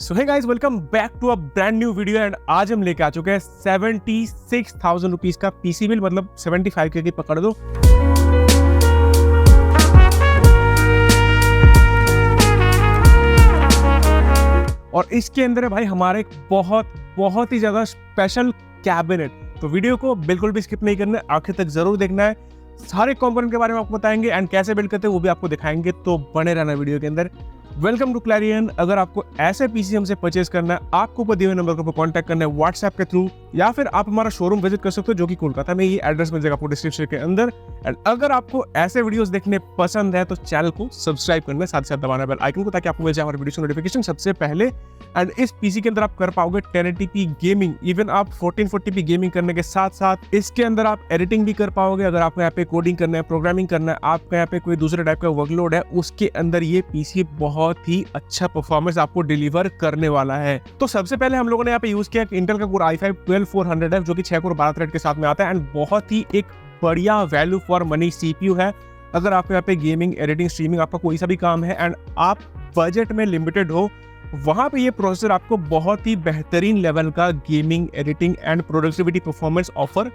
So hey guys, welcome back to a brand new video. And आज हम लेके आ चुके हैं 76,000 रुपीज का पीसी बिल, मतलब 75K की पकड़ दो। और इसके अंदर है भाई हमारे एक बहुत ही ज्यादा स्पेशल कैबिनेट। तो वीडियो को बिल्कुल भी स्किप नहीं करना है, आखिर तक जरूर देखना है। सारे कंपोनेंट के बारे में आपको बताएंगे एंड कैसे बिल्ड करते हैं वो भी आपको दिखाएंगे, तो बने रहना वीडियो के अंदर। Welcome to Clarion. अगर आपको ऐसे पीसी हमसे परचेज करना है, आपको ऊपर दिए हुए नंबर पर कांटेक्ट करना है व्हाट्सएप के थ्रू, या फिर आप हमारा शोरूम विजिट कर सकते हो जो कि कोलकाता में। ये एड्रेस मिल जाएगा आपको डिस्क्रिप्शन के अंदर। एंड अगर आपको ऐसे वीडियोस देखने पसंद है तो चैनल को सब्सक्राइब करना है, साथ ही साथ दबाना बेल आइकन को, ताकि आपको मिल जाए हमारे वीडियो नोटिफिकेशन सबसे पहले। एंड इस पीसी के अंदर आप कर पाओगे 1080p गेमिंग, इवन आप 1440p गेमिंग करने के साथ साथ इसके अंदर आप एडिटिंग भी कर पाओगे। अगर आपको यहाँ पे कोडिंग करना है, प्रोग्रामिंग करना है, आपका यहाँ पे कोई दूसरे टाइप का वर्कलोड है, उसके अंदर ये पीसी बहुत ही अच्छा परफॉर्मेंस आपको डिलीवर करने वाला है। तो सबसे पहले हम लोगों ने यहाँ पे यूज किया इंटेल का कोर i5 12400 है, जो कि 6 कोर 12 थ्रेड के साथ में आता है। एंड बहुत ही एक बढ़िया वैल्यू फॉर मनी सीपीयू है। अगर आपको यहाँ पे गेमिंग, एडिटिंग, स्ट्रीमिंग, आपका कोई सा भी काम है एंड आप बजट में लिमिटेड हो, वहां पे ये प्रोसेसर आपको बहुत ही बेहतरीन लेवल का gaming, editing and productivity performance offer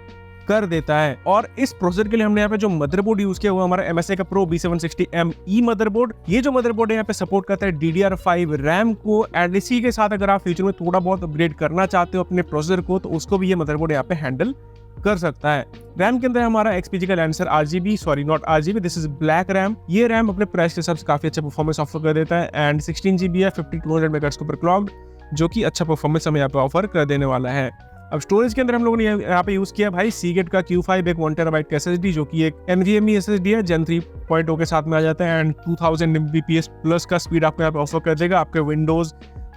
कर देता है। और इस प्रोसेसर के लिए हमने यहाँ पे जो मदरबोर्ड यूज किया हुआ हमारा MSI का Pro B760ME मदरबोर्ड। ये जो मदरबोर्ड है यहाँ पे सपोर्ट करता है DDR5 रैम को। एंड इसी के साथ अगर आप फ्यूचर में थोड़ा बहुत अपग्रेड करना चाहते हो अपने प्रोसेसर को, तो उसको भी ये मदरबोर्ड यहाँ पे हैंडल कर सकता है। रैम के अंदर हमारा XPG का Lancer RGB, sorry not RGB, this is black RAM. ये रैम अपने प्राइस के हिसाब से काफी अच्छा परफॉर्मेंस ऑफर कर देता है। एंड 16GB है, 5200 मेगाहर्ट्ज के ऊपर क्लॉक्ड, जो कि अच्छा परफॉर्मेंस हमें यहाँ पे ऑफर कर देने वाला है। अब स्टोरेज के अंदर हम लोगों ने यहाँ पे यूज किया भाई Seagate का Q5, एक 1TB का SSD, जो कि एक NVMe SSD है, Gen 3.0 के साथ में आ जाता है। एंड 2000 Mbps प्लस का स्पीड आपको यहाँ पे ऑफर कर देगा। आपके विंडोज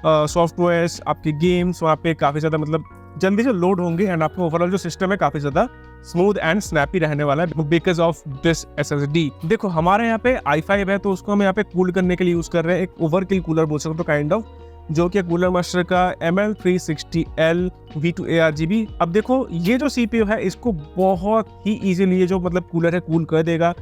सॉफ्टवेयर, आपके गेम्स वहाँ पे काफी ज्यादा मतलब जल्दी से लोड होंगे। एंड आपका ओवरऑल जो सिस्टम है काफी ज्यादा स्मूथ एंड स्नैपी रहने वाला है बिकॉज ऑफ दिस SSD। देखो हमारे यहाँ पे i5 है, तो उसको हम यहाँ पे कूल करने के लिए यूज कर रहे हैं एक ओवरकिल कूलर बोल सकते हो काइंड ऑफ, जो कि कूलर मास्टर का ML360L V2 ARGB। अब देखो ये जो CPU है इसको बहुत ही इजीली ये जो मतलब कूलर है कूल कर देगा।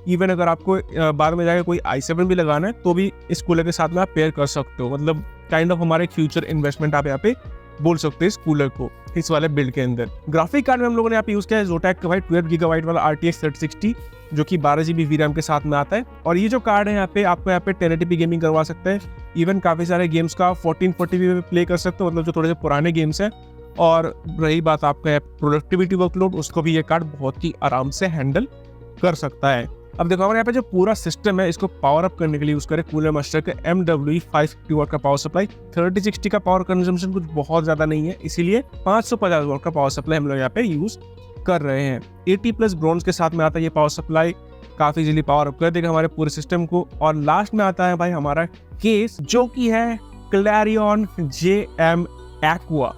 इवन अगर आपको बाद में जाकर कोई i7 भी लगाना है तो भी इस कूलर के साथ में आप पेयर कर सकते हो। मतलब काइंड ऑफ हमारे फ्यूचर इन्वेस्टमेंट आप यहाँ पे बोल सकते हैं इस कूलर को, इस वाले बिल्ड के अंदर। ग्राफिक कार्ड में हम लोगों ने यहाँ पे यूज किया है Zotac का भाई 12GB वाला RTX 3060, जो कि 12GB VRAM के साथ में आता है। और ये जो कार्ड है यहाँ पे आपको यहाँ पे 1080p गेमिंग करवा सकते हैं। इवन काफी सारे गेम्स का 1440p में प्ले कर सकते हो, मतलब जो थोड़े से पुराने गेम्स हैं। और रही बात आपका प्रोडक्टिविटी वर्कलोड, उसको भी ये कार्ड बहुत ही आराम से हैंडल कर सकता है। अब देखो हमारे यहाँ पे जो पूरा सिस्टम है इसको पावर अप करने के लिए यूज करें कूलर मास्टर का MWE 550 वाट का पावर सप्लाई। 3060 का पावर कंजम्पशन कुछ बहुत ज्यादा नहीं है, इसीलिए 550 वाट का पावर सप्लाई हम लोग यहाँ पे यूज कर रहे हैं। 80+ ब्रॉन्ज के साथ में आता है ये पावर सप्लाई, काफी इजीली पावर अप कर देगा हमारे पूरे सिस्टम को। और लास्ट में आता है भाई हमारा केस, जो कि है Clarion JM Aqua।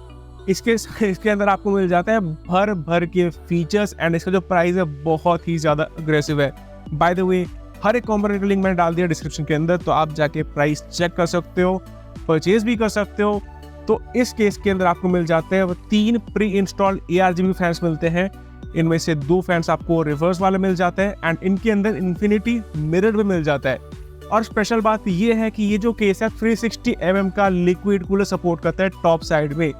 इसके अंदर आपको मिल जाता है भर के फीचर्स एंड इसका जो प्राइस है बहुत ही ज्यादा अग्रेसिव है। बाय द वे हर एक कंपोनेंट का लिंक मैंने डाल दिया डिस्क्रिप्शन के अंदर, तो आप जाके प्राइस चेक कर सकते हो, परचेज भी कर सकते हो। तो इस केस के अंदर आपको मिल जाते हैं 3 प्री इंस्टॉल्ड ARGB फैंस मिलते हैं। इनमें से 2 फैंस आपको रिवर्स वाले मिल जाते हैं एंड इनके अंदर इन्फिनिटी मिरर भी मिल जाता है। और स्पेशल बात ये है कि ये जो केस है 360mm का लिक्विड कूलर सपोर्ट करता है टॉप साइड में,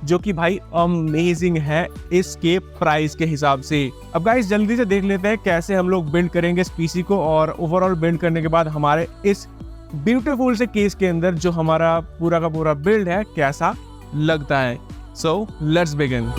जो कि भाई अमेजिंग है इसके प्राइस के हिसाब से। अब गाइस जल्दी से देख लेते हैं कैसे हम लोग बिल्ड करेंगे इस पीसी को, और ओवरऑल बिल्ड करने के बाद हमारे इस ब्यूटीफुल से केस के अंदर जो हमारा पूरा का पूरा बिल्ड है कैसा लगता है। So let's begin.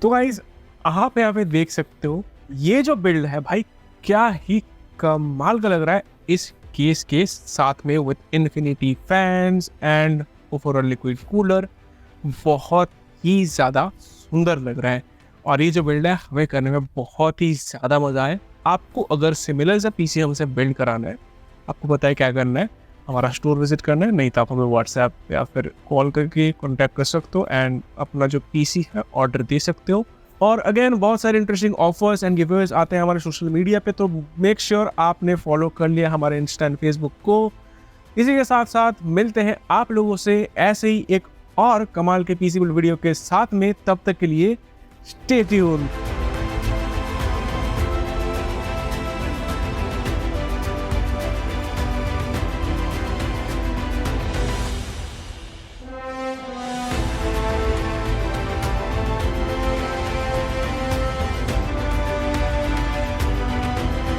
तो गाइस आप यहाँ पे देख सकते हो ये जो बिल्ड है भाई क्या ही कमाल का लग रहा है इस केस के साथ में with infinity fans and overall liquid cooler. बहुत ही ज़्यादा सुंदर लग रहा है और ये जो बिल्ड है हमें करने में बहुत ही ज़्यादा मज़ा आया। आपको अगर सिमिलर सा पीसी हमसे बिल्ड कराना है, आपको पता है क्या करना है, हमारा स्टोर विजिट करना है, नहीं तो आप हमें व्हाट्सएप या फिर कॉल करके कॉन्टैक्ट कर सकते हो एंड अपना जो पीसी है ऑर्डर दे सकते हो। और अगेन बहुत सारे इंटरेस्टिंग ऑफर्स एंड गिवअवेज आते हैं हमारे सोशल मीडिया पे, तो मेक श्योर आपने फॉलो कर लिया हमारे इंस्टा एंड फेसबुक को। इसी के साथ साथ मिलते हैं आप लोगों से ऐसे ही एक और कमाल के पीसी बिल्ड वीडियो के साथ में, तब तक के लिए स्टे ट्यून्ड।